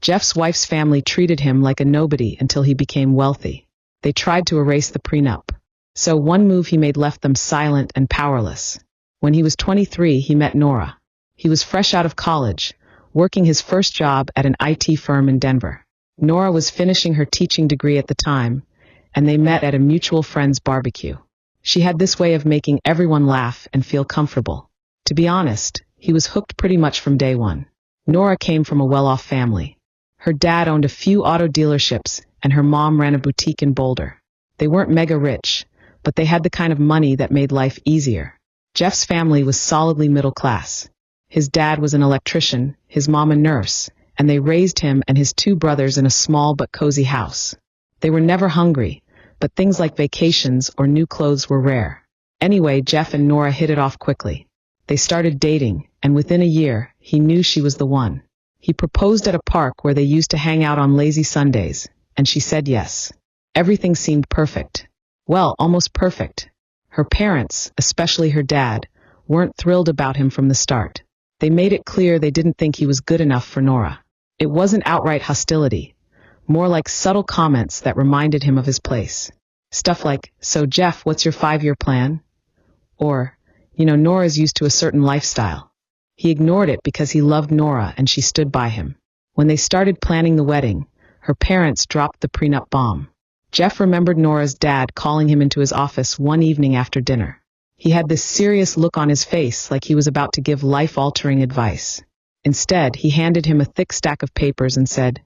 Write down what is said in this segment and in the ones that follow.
Jeff's wife's family treated him like a nobody until he became wealthy. They tried to erase the prenup. So one move he made left them silent and powerless. When he was 23, he met Nora. He was fresh out of college, working his first job at an IT firm in Denver. Nora was finishing her teaching degree at the time, and they met at a mutual friend's barbecue. She had this way of making everyone laugh and feel comfortable. To be honest, he was hooked pretty much from day one. Nora came from a well-off family. Her dad owned a few auto dealerships, and her mom ran a boutique in Boulder. They weren't mega rich, but they had the kind of money that made life easier. Jeff's family was solidly middle class. His dad was an electrician, his mom a nurse, and they raised him and his two brothers in a small but cozy house. They were never hungry, but things like vacations or new clothes were rare. Anyway, Jeff and Nora hit it off quickly. They started dating, and within a year, he knew she was the one. He proposed at a park where they used to hang out on lazy Sundays, and she said yes. Everything seemed perfect. Well, almost perfect. Her parents, especially her dad, weren't thrilled about him from the start. They made it clear they didn't think he was good enough for Nora. It wasn't outright hostility, more like subtle comments that reminded him of his place. Stuff like, "So Jeff, what's your 5-year plan?" Or, "Nora's used to a certain lifestyle." He ignored it because he loved Nora and she stood by him. When they started planning the wedding, her parents dropped the prenup bomb. Jeff remembered Nora's dad calling him into his office one evening after dinner. He had this serious look on his face like he was about to give life-altering advice. Instead, he handed him a thick stack of papers and said,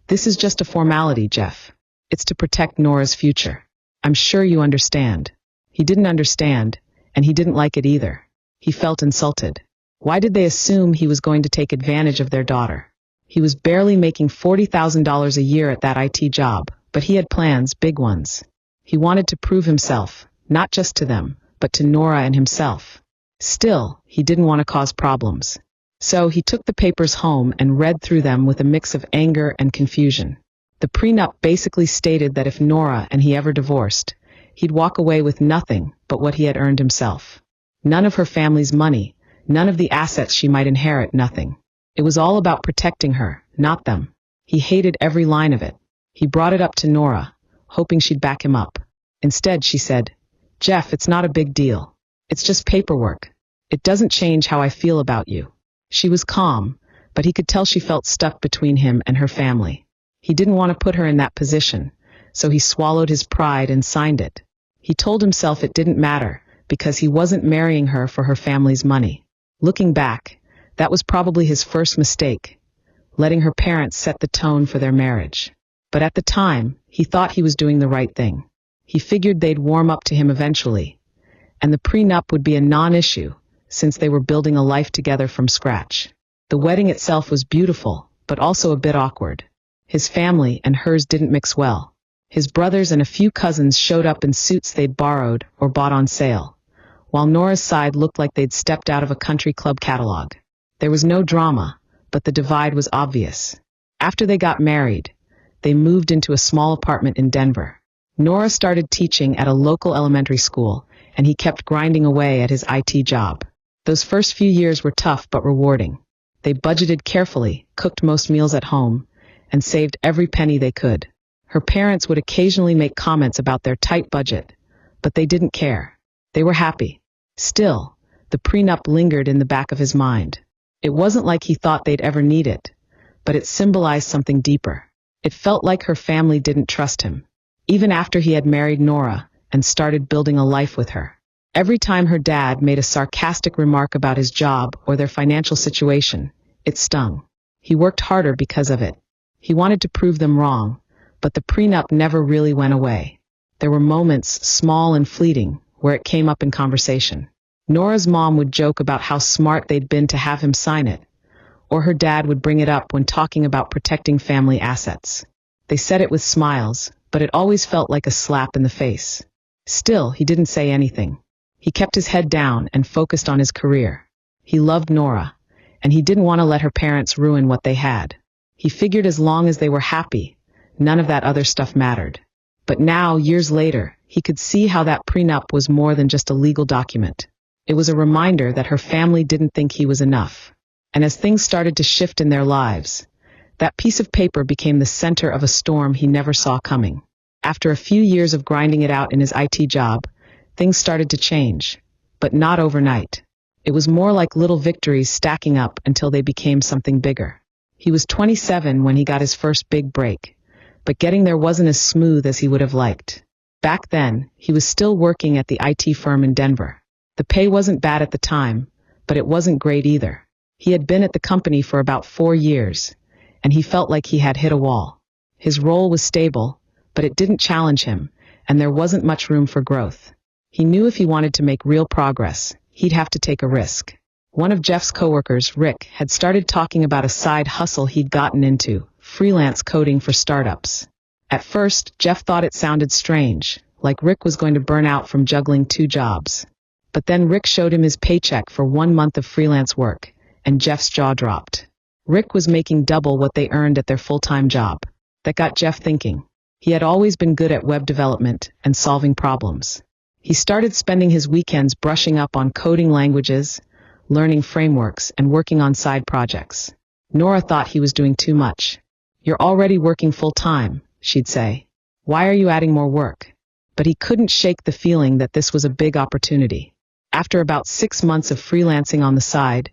"This is just a formality, Jeff. It's to protect Nora's future. I'm sure you understand." He didn't understand, and he didn't like it either. He felt insulted. Why did they assume he was going to take advantage of their daughter? He was barely making $40,000 a year at that IT job, but he had plans, big ones. He wanted to prove himself, not just to them, but to Nora and himself. Still, he didn't want to cause problems. So he took the papers home and read through them with a mix of anger and confusion. The prenup basically stated that if Nora and he ever divorced, he'd walk away with nothing but what he had earned himself. None of her family's money, none of the assets she might inherit, nothing. It was all about protecting her, not them. He hated every line of it. He brought it up to Nora, hoping she'd back him up. Instead, she said, "Jeff, it's not a big deal. It's just paperwork. It doesn't change how I feel about you." She was calm, but he could tell she felt stuck between him and her family. He didn't want to put her in that position, so he swallowed his pride and signed it. He told himself it didn't matter, because he wasn't marrying her for her family's money. Looking back, that was probably his first mistake, letting her parents set the tone for their marriage. But at the time, he thought he was doing the right thing. He figured they'd warm up to him eventually, and the prenup would be a non-issue, since they were building a life together from scratch. The wedding itself was beautiful, but also a bit awkward. His family and hers didn't mix well. His brothers and a few cousins showed up in suits they'd borrowed or bought on sale, while Nora's side looked like they'd stepped out of a country club catalog. There was no drama, but the divide was obvious. After they got married, they moved into a small apartment in Denver. Nora started teaching at a local elementary school, and he kept grinding away at his IT job. Those first few years were tough but rewarding. They budgeted carefully, cooked most meals at home, and saved every penny they could. Her parents would occasionally make comments about their tight budget, but they didn't care. They were happy. Still, the prenup lingered in the back of his mind. It wasn't like he thought they'd ever need it, but it symbolized something deeper. It felt like her family didn't trust him, even after he had married Nora and started building a life with her. Every time her dad made a sarcastic remark about his job or their financial situation, it stung. He worked harder because of it. He wanted to prove them wrong, but the prenup never really went away. There were moments, small and fleeting, where it came up in conversation. Nora's mom would joke about how smart they'd been to have him sign it, or her dad would bring it up when talking about protecting family assets. They said it with smiles, but it always felt like a slap in the face. Still, he didn't say anything. He kept his head down and focused on his career. He loved Nora, and he didn't want to let her parents ruin what they had. He figured as long as they were happy, none of that other stuff mattered. But now, years later, he could see how that prenup was more than just a legal document. It was a reminder that her family didn't think he was enough. And as things started to shift in their lives, That piece of paper became the center of a storm he never saw coming. After a few years of grinding it out in his IT job, things started to change, but not overnight. It was more like little victories stacking up until they became something bigger. He was 27 when he got his first big break, but getting there wasn't as smooth as he would have liked. Back then, he was still working at the IT firm in Denver. The pay wasn't bad at the time, but it wasn't great either. He had been at the company for about 4 years, and he felt like he had hit a wall. His role was stable, but it didn't challenge him, and there wasn't much room for growth. He knew if he wanted to make real progress, he'd have to take a risk. One of Jeff's coworkers, Rick, had started talking about a side hustle he'd gotten into, freelance coding for startups. At first, Jeff thought it sounded strange, like Rick was going to burn out from juggling 2 jobs. But then Rick showed him his paycheck for 1 month of freelance work, and Jeff's jaw dropped. Rick was making double what they earned at their full-time job. That got Jeff thinking. He had always been good at web development and solving problems. He started spending his weekends brushing up on coding languages, learning frameworks, and working on side projects. Nora thought he was doing too much. "You're already working full-time," she'd say. "Why are you adding more work?" But he couldn't shake the feeling that this was a big opportunity. After about 6 months of freelancing on the side,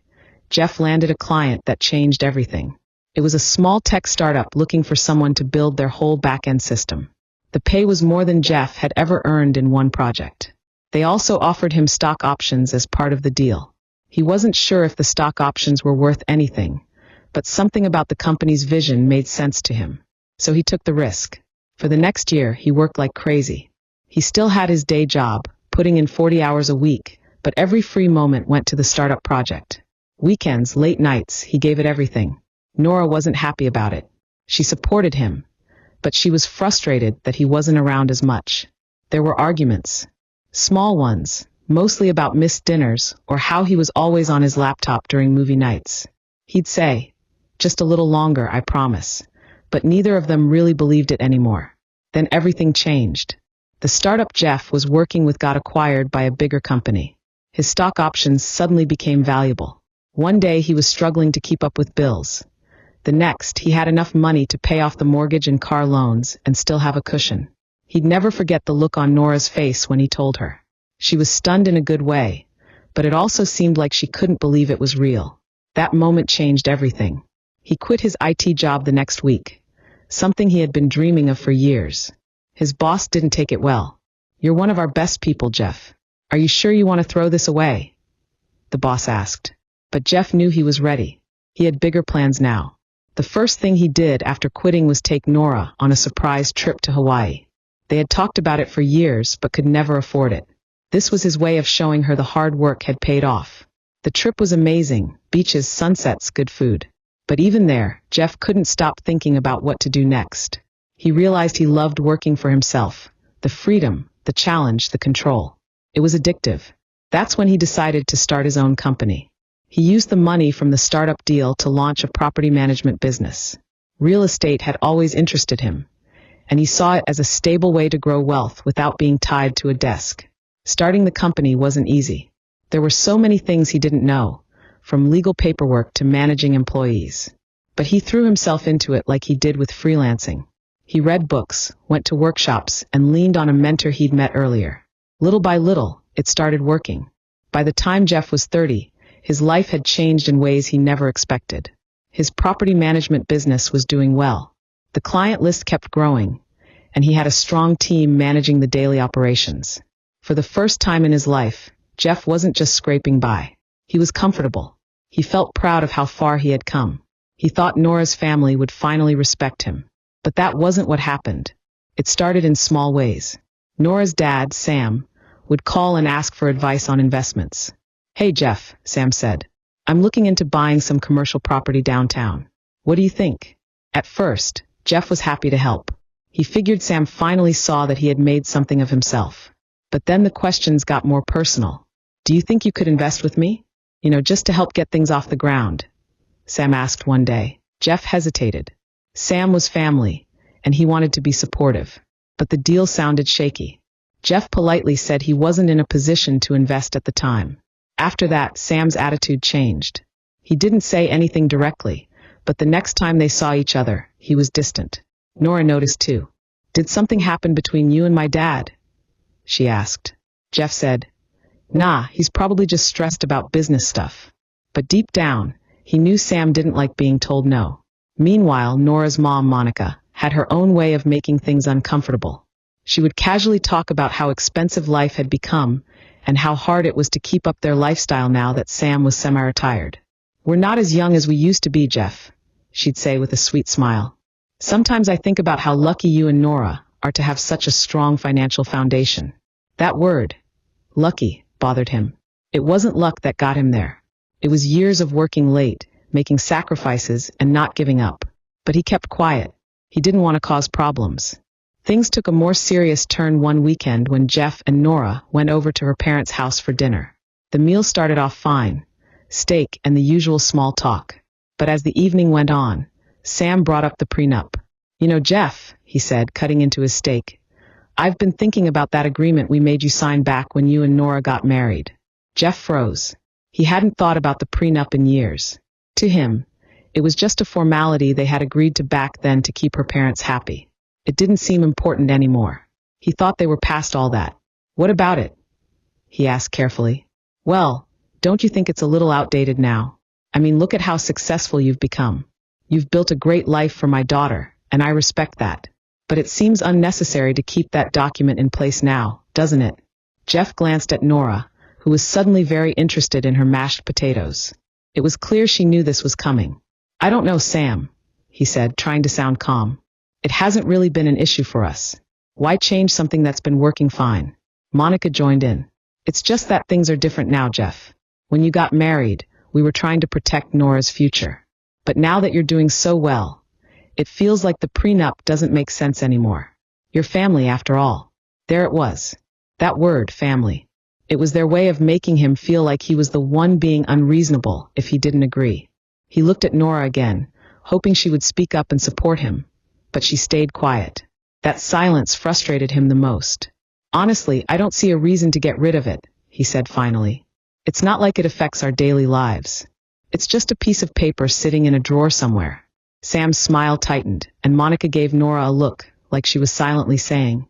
Jeff landed a client that changed everything. It was a small tech startup looking for someone to build their whole back-end system. The pay was more than Jeff had ever earned in one project. They also offered him stock options as part of the deal. He wasn't sure if the stock options were worth anything, but something about the company's vision made sense to him. So he took the risk. For the next year, he worked like crazy. He still had his day job, putting in 40 hours a week, but every free moment went to the startup project. Weekends, late nights, he gave it everything. Nora wasn't happy about it. She supported him, but she was frustrated that he wasn't around as much. There were arguments. Small ones, mostly about missed dinners or how he was always on his laptop during movie nights. He'd say, "Just a little longer, I promise." But neither of them really believed it anymore. Then everything changed. The startup Jeff was working with got acquired by a bigger company. His stock options suddenly became valuable. One day he was struggling to keep up with bills. The next, he had enough money to pay off the mortgage and car loans and still have a cushion. He'd never forget the look on Nora's face when he told her. She was stunned in a good way, but it also seemed like she couldn't believe it was real. That moment changed everything. He quit his IT job the next week, something he had been dreaming of for years. His boss didn't take it well. "You're one of our best people, Jeff. Are you sure you want to throw this away?" the boss asked. But Jeff knew he was ready. He had bigger plans now. The first thing he did after quitting was take Nora on a surprise trip to Hawaii. They had talked about it for years but could never afford it. This was his way of showing her the hard work had paid off. The trip was amazing, beaches, sunsets, good food. But even there, Jeff couldn't stop thinking about what to do next. He realized he loved working for himself. The freedom, the challenge, the control. It was addictive. That's when he decided to start his own company. He used the money from the startup deal to launch a property management business. Real estate had always interested him, and he saw it as a stable way to grow wealth without being tied to a desk. Starting the company wasn't easy. There were so many things he didn't know, from legal paperwork to managing employees. But he threw himself into it like he did with freelancing. He read books, went to workshops, and leaned on a mentor he'd met earlier. Little by little, it started working. By the time Jeff was 30, his life had changed in ways he never expected. His property management business was doing well. The client list kept growing, and he had a strong team managing the daily operations. For the first time in his life, Jeff wasn't just scraping by. He was comfortable. He felt proud of how far he had come. He thought Nora's family would finally respect him. But that wasn't what happened. It started in small ways. Nora's dad, Sam, would call and ask for advice on investments. "Hey Jeff," Sam said. "I'm looking into buying some commercial property downtown. What do you think?" At first, Jeff was happy to help. He figured Sam finally saw that he had made something of himself. But then the questions got more personal. "Do you think you could invest with me? Just to help get things off the ground?" Sam asked one day. Jeff hesitated. Sam was family, and he wanted to be supportive. But the deal sounded shaky. Jeff politely said he wasn't in a position to invest at the time. After that, Sam's attitude changed. He didn't say anything directly, But the next time they saw each other, he was distant. Nora noticed too. "Did something happen between you and my dad?" she asked. Jeff said, "Nah, he's probably just stressed about business stuff." But deep down, he knew Sam didn't like being told no. Meanwhile, Nora's mom, Monica, had her own way of making things uncomfortable. She would casually talk about how expensive life had become and how hard it was to keep up their lifestyle now that Sam was semi-retired. "We're not as young as we used to be, Jeff," she'd say with a sweet smile. "Sometimes I think about how lucky you and Nora are to have such a strong financial foundation." That word, lucky, bothered him. It wasn't luck that got him there. It was years of working late, making sacrifices, and not giving up. But he kept quiet. He didn't want to cause problems. Things took a more serious turn one weekend when Jeff and Nora went over to her parents' house for dinner. The meal started off fine, steak and the usual small talk. But as the evening went on, Sam brought up the prenup. "You know, Jeff," he said, cutting into his steak, "I've been thinking about that agreement we made you sign back when you and Nora got married." Jeff froze. He hadn't thought about the prenup in years. To him, it was just a formality they had agreed to back then to keep her parents happy. It didn't seem important anymore. He thought they were past all that. "What about it?" he asked carefully. "Well, don't you think it's a little outdated now? I mean, look at how successful you've become. You've built a great life for my daughter, and I respect that. But it seems unnecessary to keep that document in place now, doesn't it?" Jeff glanced at Nora, who was suddenly very interested in her mashed potatoes. It was clear she knew this was coming. "I don't know, Sam," he said, trying to sound calm. "It hasn't really been an issue for us. Why change something that's been working fine?" Monica joined in. "It's just that things are different now, Jeff. When you got married, we were trying to protect Nora's future. But now that you're doing so well, it feels like the prenup doesn't make sense anymore. Your family, after all." There it was. That word, family. It was their way of making him feel like he was the one being unreasonable if he didn't agree. He looked at Nora again, hoping she would speak up and support him, but she stayed quiet. That silence frustrated him the most. "Honestly, I don't see a reason to get rid of it," he said finally. "It's not like it affects our daily lives. It's just a piece of paper sitting in a drawer somewhere." Sam's smile tightened, and Monica gave Nora a look, like she was silently saying,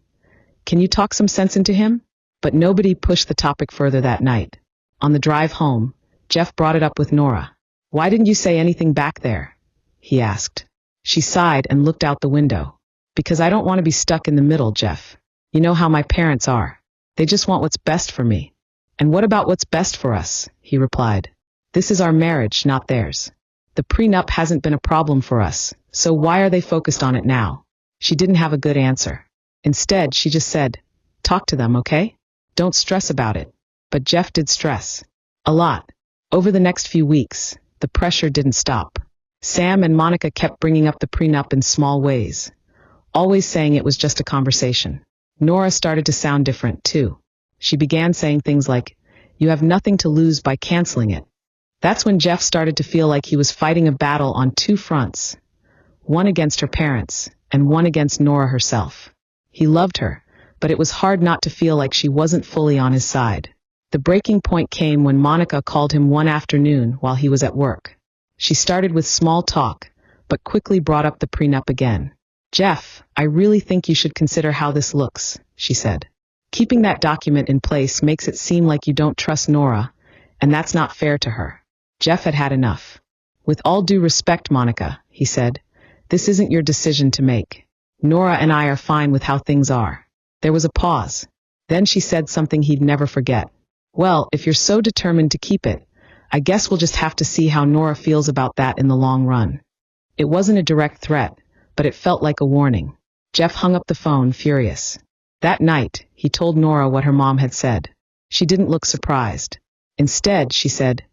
"Can you talk some sense into him?" But nobody pushed the topic further that night. On the drive home, Jeff brought it up with Nora. "Why didn't you say anything back there?" he asked. She sighed and looked out the window. "Because I don't want to be stuck in the middle, Jeff. You know how my parents are. They just want what's best for me." "And what about what's best for us?" he replied. "This is our marriage, not theirs. The prenup hasn't been a problem for us, so why are they focused on it now?" She didn't have a good answer. Instead, she just said, "Talk to them, okay? Don't stress about it." But Jeff did stress. A lot. Over the next few weeks, the pressure didn't stop. Sam and Monica kept bringing up the prenup in small ways, always saying it was just a conversation. Nora started to sound different, too. She began saying things like, "You have nothing to lose by canceling it." That's when Jeff started to feel like he was fighting a battle on two fronts, one against her parents and one against Nora herself. He loved her, but it was hard not to feel like she wasn't fully on his side. The breaking point came when Monica called him one afternoon while he was at work. She started with small talk, but quickly brought up the prenup again. "Jeff, I really think you should consider how this looks," she said. "Keeping that document in place makes it seem like you don't trust Nora, and that's not fair to her." Jeff had had enough. "With all due respect, Monica," he said, "this isn't your decision to make. Nora and I are fine with how things are." There was a pause. Then she said something he'd never forget. "Well, if you're so determined to keep it, I guess we'll just have to see how Nora feels about that in the long run." It wasn't a direct threat, but it felt like a warning. Jeff hung up the phone, furious. That night, he told Nora what her mom had said. She didn't look surprised. Instead, she said,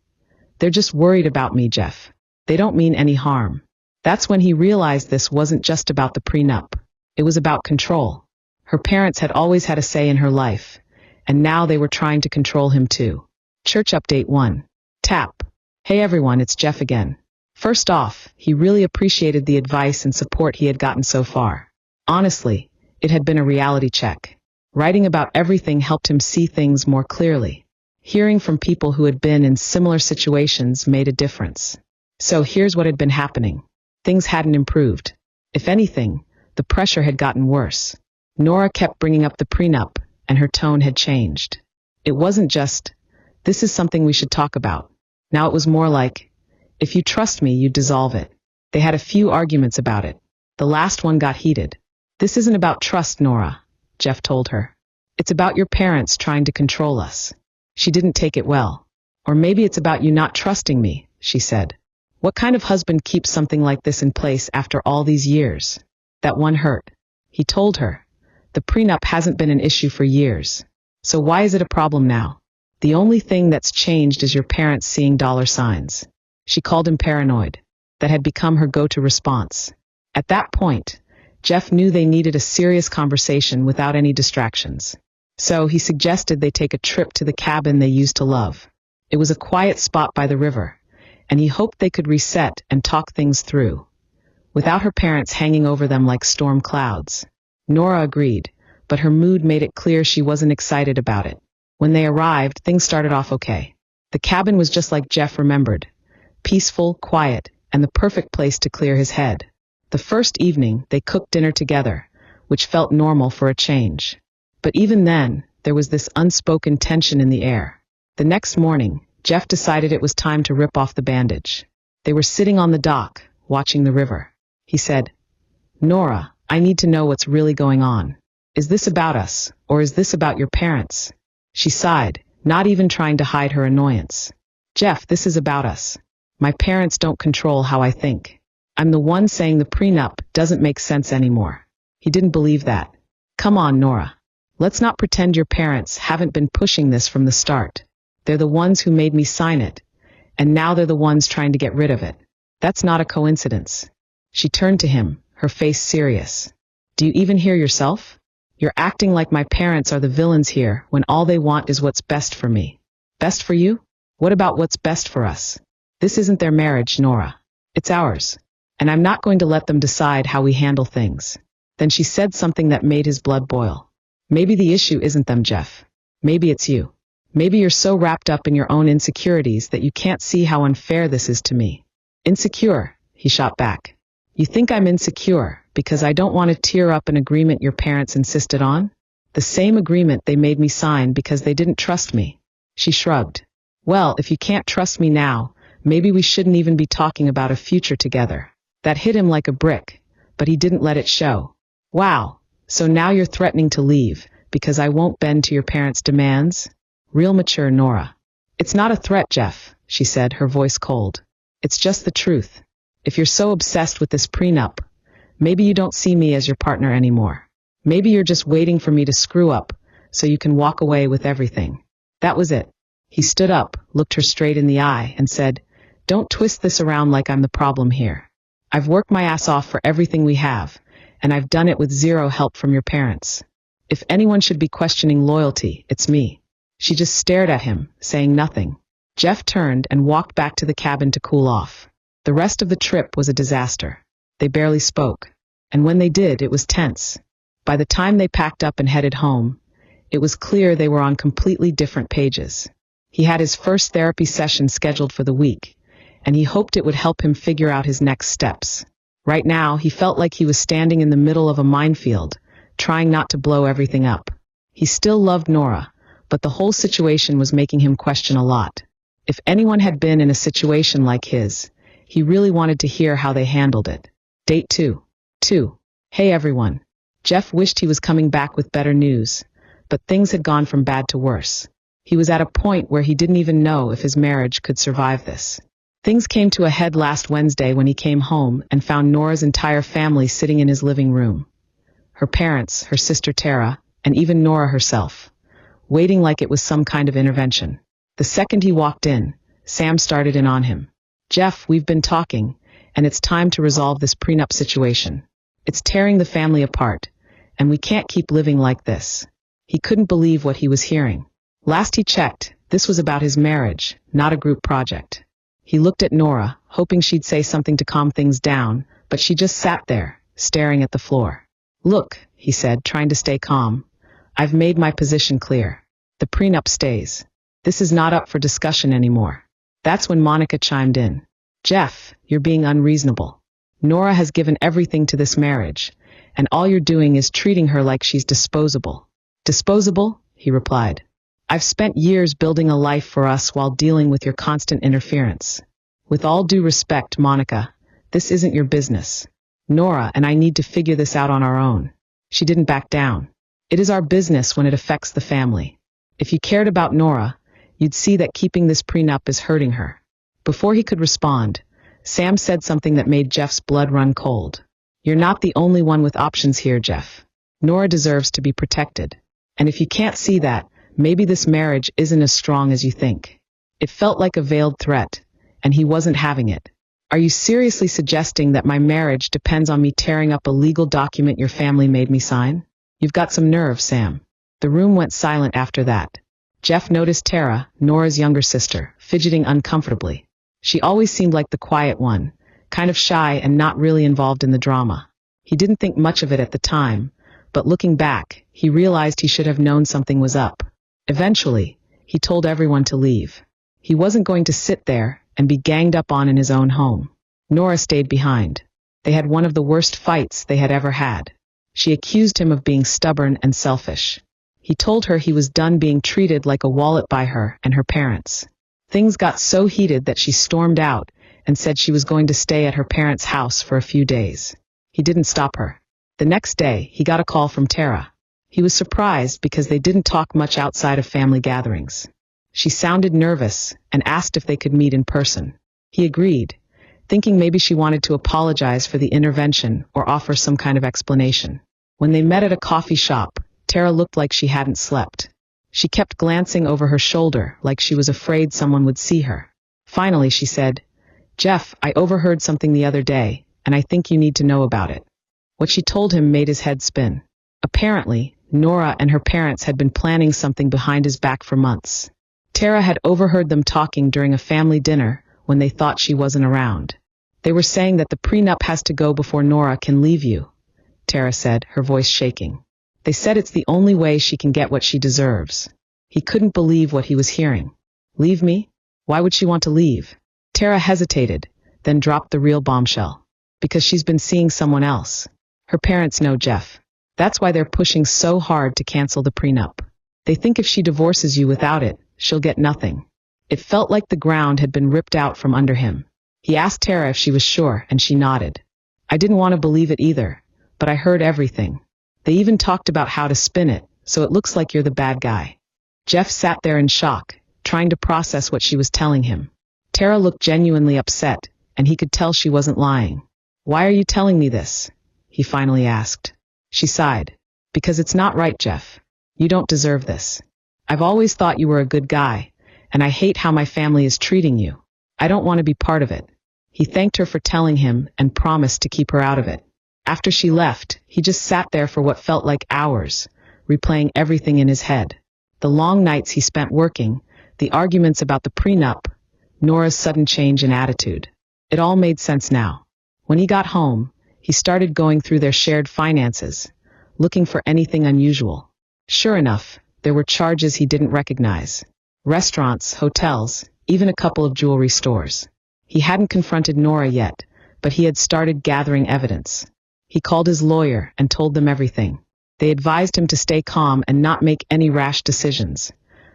"They're just worried about me, Jeff. They don't mean any harm." That's when he realized this wasn't just about the prenup. It was about control. Her parents had always had a say in her life, and now they were trying to control him too. Church Update 1. Tap. Hey everyone, it's Jeff again. First off, he really appreciated the advice and support he had gotten so far. Honestly, it had been a reality check. Writing about everything helped him see things more clearly. Hearing from people who had been in similar situations made a difference. So here's what had been happening. Things hadn't improved. If anything, the pressure had gotten worse. Nora kept bringing up the prenup, and her tone had changed. It wasn't just, "This is something we should talk about." Now it was more like, "If you trust me, you dissolve it." They had a few arguments about it. The last one got heated. "This isn't about trust, Nora," Jeff told her. "It's about your parents trying to control us." She didn't take it well. "Or maybe it's about you not trusting me," she said. "What kind of husband keeps something like this in place after all these years?" That one hurt. He told her, "The prenup hasn't been an issue for years. So why is it a problem now? The only thing that's changed is your parents seeing dollar signs." She called him paranoid. That had become her go-to response. At that point, Jeff knew they needed a serious conversation without any distractions. So he suggested they take a trip to the cabin they used to love. It was a quiet spot by the river, and he hoped they could reset and talk things through, without her parents hanging over them like storm clouds. Nora agreed, but her mood made it clear she wasn't excited about it. When they arrived, things started off okay. The cabin was just like Jeff remembered. Peaceful, quiet, and the perfect place to clear his head. The first evening, they cooked dinner together, which felt normal for a change. But even then, there was this unspoken tension in the air. The next morning, Jeff decided it was time to rip off the bandage. They were sitting on the dock, watching the river. He said, "Nora, I need to know what's really going on. Is this about us, or is this about your parents?" She sighed, not even trying to hide her annoyance. "Jeff, this is about us. My parents don't control how I think. I'm the one saying the prenup doesn't make sense anymore." He didn't believe that. "Come on, Nora. Let's not pretend your parents haven't been pushing this from the start. They're the ones who made me sign it, and now they're the ones trying to get rid of it. That's not a coincidence." She turned to him, her face serious. "Do you even hear yourself? You're acting like my parents are the villains here when all they want is what's best for me." "Best for you? What about what's best for us? This isn't their marriage, Nora. It's ours. And I'm not going to let them decide how we handle things." Then she said something that made his blood boil. "Maybe the issue isn't them, Jeff. Maybe it's you. Maybe you're so wrapped up in your own insecurities that you can't see how unfair this is to me." "Insecure?" he shot back. "You think I'm insecure because I don't want to tear up an agreement your parents insisted on? The same agreement they made me sign because they didn't trust me." She shrugged. "Well, if you can't trust me now, maybe we shouldn't even be talking about a future together." That hit him like a brick, but he didn't let it show. "Wow, so now you're threatening to leave because I won't bend to your parents' demands?" Real mature Nora. "It's not a threat, Jeff," she said, her voice cold. "It's just the truth. If you're so obsessed with this prenup, maybe you don't see me as your partner anymore. Maybe you're just waiting for me to screw up so you can walk away with everything." That was it. He stood up, looked her straight in the eye, and said, "Don't twist this around like I'm the problem here. I've worked my ass off for everything we have, and I've done it with zero help from your parents. If anyone should be questioning loyalty, it's me." She just stared at him, saying nothing. Jeff turned and walked back to the cabin to cool off. The rest of the trip was a disaster. They barely spoke, and when they did, it was tense. By the time they packed up and headed home, it was clear they were on completely different pages. He had his first therapy session scheduled for the week, and he hoped it would help him figure out his next steps. Right now, he felt like he was standing in the middle of a minefield, trying not to blow everything up. He still loved Nora, but the whole situation was making him question a lot. If anyone had been in a situation like his, he really wanted to hear how they handled it. Date 2. Hey everyone. Jeff wished he was coming back with better news, but things had gone from bad to worse. He was at a point where he didn't even know if his marriage could survive this. Things came to a head last Wednesday when he came home and found Nora's entire family sitting in his living room. Her parents, her sister Tara, and even Nora herself, waiting like it was some kind of intervention. The second he walked in, Sam started in on him. "Jeff, we've been talking, and it's time to resolve this prenup situation. It's tearing the family apart, and we can't keep living like this." He couldn't believe what he was hearing. Last he checked, this was about his marriage, not a group project. He looked at Nora, hoping she'd say something to calm things down, but she just sat there, staring at the floor. "Look," he said, trying to stay calm, "I've made my position clear. The prenup stays. This is not up for discussion anymore." That's when Monica chimed in. "Jeff, you're being unreasonable. Nora has given everything to this marriage, and all you're doing is treating her like she's disposable." "Disposable?" he replied. "I've spent years building a life for us while dealing with your constant interference. With all due respect, Monica, this isn't your business. Nora and I need to figure this out on our own." She didn't back down. "It is our business when it affects the family. If you cared about Nora, you'd see that keeping this prenup is hurting her." Before he could respond, Sam said something that made Jeff's blood run cold. "You're not the only one with options here, Jeff. Nora deserves to be protected. And if you can't see that, maybe this marriage isn't as strong as you think." It felt like a veiled threat, and he wasn't having it. "Are you seriously suggesting that my marriage depends on me tearing up a legal document your family made me sign? You've got some nerve, Sam." The room went silent after that. Jeff noticed Tara, Nora's younger sister, fidgeting uncomfortably. She always seemed like the quiet one, kind of shy and not really involved in the drama. He didn't think much of it at the time, but looking back, he realized he should have known something was up. Eventually, he told everyone to leave. He wasn't going to sit there and be ganged up on in his own home. Nora stayed behind. They had one of the worst fights they had ever had. She accused him of being stubborn and selfish. He told her he was done being treated like a wallet by her and her parents. Things got so heated that she stormed out and said she was going to stay at her parents' house for a few days. He didn't stop her. The next day, he got a call from Tara. He was surprised because they didn't talk much outside of family gatherings. She sounded nervous and asked if they could meet in person. He agreed, thinking maybe she wanted to apologize for the intervention or offer some kind of explanation. When they met at a coffee shop, Tara looked like she hadn't slept. She kept glancing over her shoulder like she was afraid someone would see her. Finally, she said, "Jeff, I overheard something the other day, and I think you need to know about it." What she told him made his head spin. Apparently, Nora and her parents had been planning something behind his back for months. Tara had overheard them talking during a family dinner when they thought she wasn't around. "They were saying that the prenup has to go before Nora can leave you," Tara said, her voice shaking. "They said it's the only way she can get what she deserves." He couldn't believe what he was hearing. "Leave me? Why would she want to leave?" Tara hesitated, then dropped the real bombshell. "Because she's been seeing someone else. Her parents know Jeff. That's why they're pushing so hard to cancel the prenup. They think if she divorces you without it, she'll get nothing." It felt like the ground had been ripped out from under him. He asked Tara if she was sure, and she nodded. "I didn't want to believe it either, but I heard everything. They even talked about how to spin it, so it looks like you're the bad guy." Jeff sat there in shock, trying to process what she was telling him. Tara looked genuinely upset, and he could tell she wasn't lying. "Why are you telling me this?" he finally asked. She sighed. "Because it's not right, Jeff. You don't deserve this. I've always thought you were a good guy, and I hate how my family is treating you. I don't want to be part of it." He thanked her for telling him and promised to keep her out of it. After she left, he just sat there for what felt like hours, replaying everything in his head. The long nights he spent working, the arguments about the prenup, Nora's sudden change in attitude. It all made sense now. When he got home, he started going through their shared finances, looking for anything unusual. Sure enough, there were charges he didn't recognize. Restaurants, hotels, even a couple of jewelry stores. He hadn't confronted Nora yet, but he had started gathering evidence. He called his lawyer and told them everything. They advised him to stay calm and not make any rash decisions.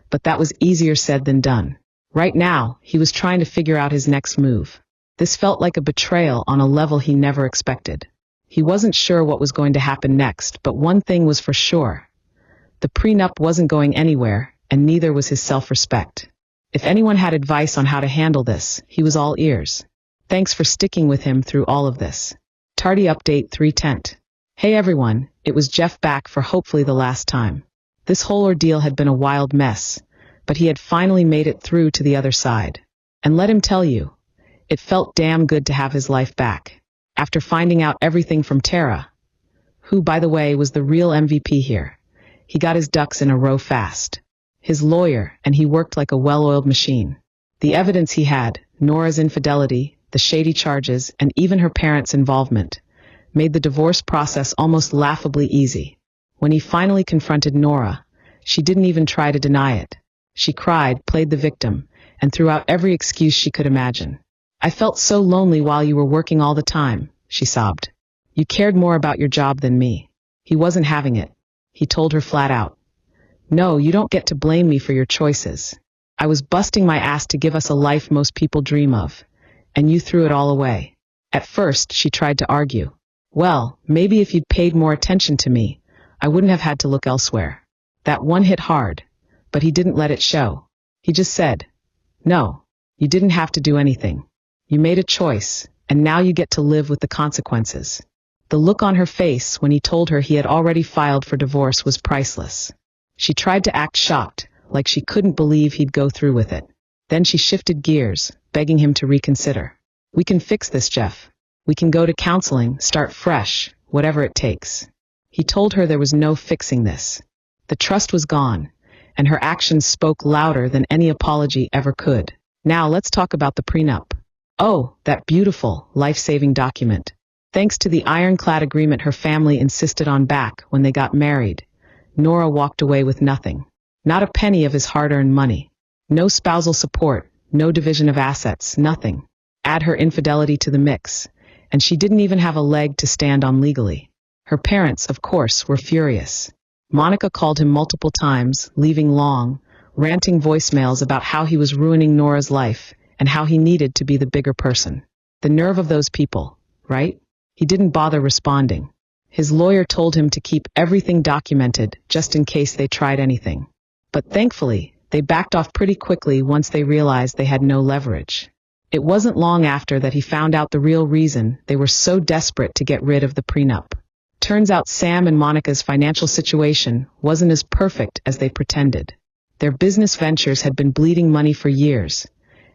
But that was easier said than done. Right now, he was trying to figure out his next move. This felt like a betrayal on a level he never expected. He wasn't sure what was going to happen next, but one thing was for sure. The prenup wasn't going anywhere, and neither was his self-respect. If anyone had advice on how to handle this, he was all ears. Thanks for sticking with him through all of this. Tardy Update 3:10. Hey everyone, it was Jeff back for hopefully the last time. This whole ordeal had been a wild mess, but he had finally made it through to the other side. And let him tell you, it felt damn good to have his life back. After finding out everything from Tara, who, by the way, was the real MVP here, he got his ducks in a row fast. His lawyer, and he worked like a well-oiled machine. The evidence he had, Nora's infidelity, the shady charges, and even her parents' involvement, made the divorce process almost laughably easy. When he finally confronted Nora, she didn't even try to deny it. She cried, played the victim, and threw out every excuse she could imagine. "I felt so lonely while you were working all the time," she sobbed. You cared more about your job than me. He wasn't having it. He told her flat out. No, you don't get to blame me for your choices. I was busting my ass to give us a life most people dream of, and you threw it all away. At first, she tried to argue. Well, maybe if you'd paid more attention to me, I wouldn't have had to look elsewhere. That one hit hard, but he didn't let it show. He just said, no, you didn't have to do anything. You made a choice, and now you get to live with the consequences. The look on her face when he told her he had already filed for divorce was priceless. She tried to act shocked, like she couldn't believe he'd go through with it. Then she shifted gears, begging him to reconsider. We can fix this, Jeff. We can go to counseling, start fresh, whatever it takes. He told her there was no fixing this. The trust was gone, and her actions spoke louder than any apology ever could. Now let's talk about the prenup. Oh, that beautiful, life-saving document. Thanks to the ironclad agreement her family insisted on back when they got married, Nora walked away with nothing. Not a penny of his hard-earned money. No spousal support, no division of assets, nothing. Add her infidelity to the mix, and she didn't even have a leg to stand on legally. Her parents, of course, were furious. Monica called him multiple times, leaving long, ranting voicemails about how he was ruining Nora's life and how he needed to be the bigger person. The nerve of those people, right? He didn't bother responding. His lawyer told him to keep everything documented just in case they tried anything. But thankfully, they backed off pretty quickly once they realized they had no leverage. It wasn't long after that he found out the real reason they were so desperate to get rid of the prenup. Turns out Sam and Monica's financial situation wasn't as perfect as they pretended. Their business ventures had been bleeding money for years,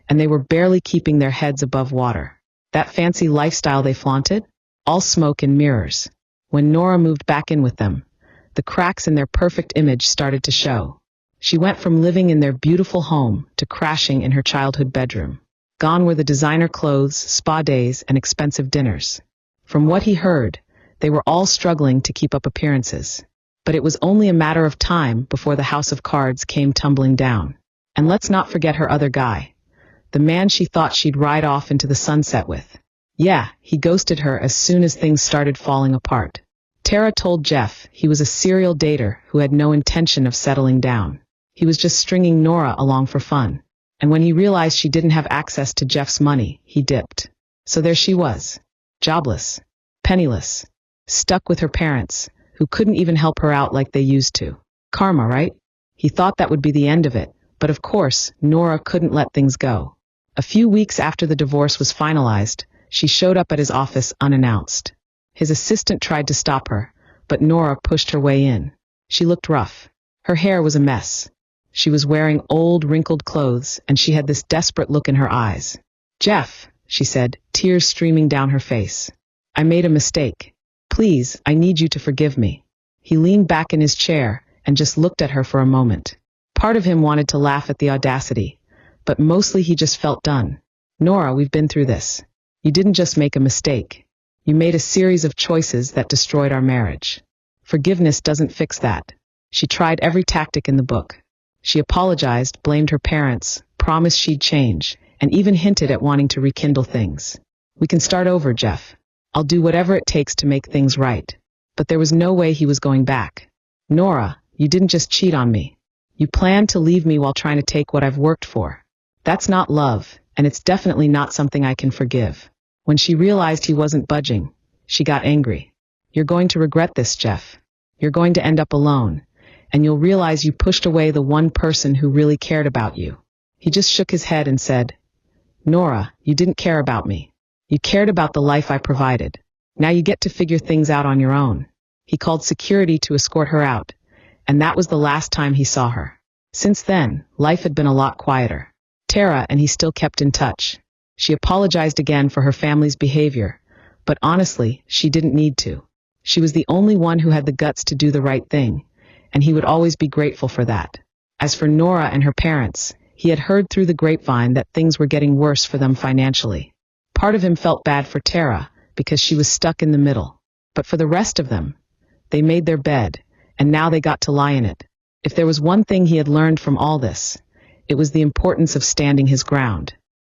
and they were barely keeping their heads above water. That fancy lifestyle they flaunted? All smoke and mirrors. When Nora moved back in with them, the cracks in their perfect image started to show. She went from living in their beautiful home to crashing in her childhood bedroom. Gone were the designer clothes, spa days, and expensive dinners. From what he heard, they were all struggling to keep up appearances. But it was only a matter of time before the house of cards came tumbling down. And let's not forget her other guy. The man she thought she'd ride off into the sunset with. Yeah, he ghosted her as soon as things started falling apart. Tara told Jeff he was a serial dater who had no intention of settling down. He was just stringing Nora along for fun. And when he realized she didn't have access to Jeff's money, he dipped. So there she was. Jobless. Penniless. Stuck with her parents, who couldn't even help her out like they used to. Karma, right? He thought that would be the end of it, but of course, Nora couldn't let things go. A few weeks after the divorce was finalized, she showed up at his office unannounced. His assistant tried to stop her, but Nora pushed her way in. She looked rough. Her hair was a mess. She was wearing old, wrinkled clothes, and she had this desperate look in her eyes. Jeff, she said, tears streaming down her face. I made a mistake. Please, I need you to forgive me. He leaned back in his chair and just looked at her for a moment. Part of him wanted to laugh at the audacity, but mostly he just felt done. Nora, we've been through this. You didn't just make a mistake. You made a series of choices that destroyed our marriage. Forgiveness doesn't fix that. She tried every tactic in the book. She apologized, blamed her parents, promised she'd change, and even hinted at wanting to rekindle things. We can start over, Jeff. I'll do whatever it takes to make things right. But there was no way he was going back. Nora, you didn't just cheat on me. You planned to leave me while trying to take what I've worked for. That's not love, and it's definitely not something I can forgive. When she realized he wasn't budging, she got angry. You're going to regret this, Jeff. You're going to end up alone, and you'll realize you pushed away the one person who really cared about you. He just shook his head and said, Nora, you didn't care about me. You cared about the life I provided. Now you get to figure things out on your own. He called security to escort her out, and that was the last time he saw her. Since then, life had been a lot quieter. Tara and he still kept in touch. She apologized again for her family's behavior, but honestly, she didn't need to. She was the only one who had the guts to do the right thing, and he would always be grateful for that. As for Nora and her parents, he had heard through the grapevine that things were getting worse for them financially. Part of him felt bad for Tara because she was stuck in the middle. But for the rest of them, they made their bed, and now they got to lie in it. If there was one thing he had learned from all this, it was the importance of standing his ground.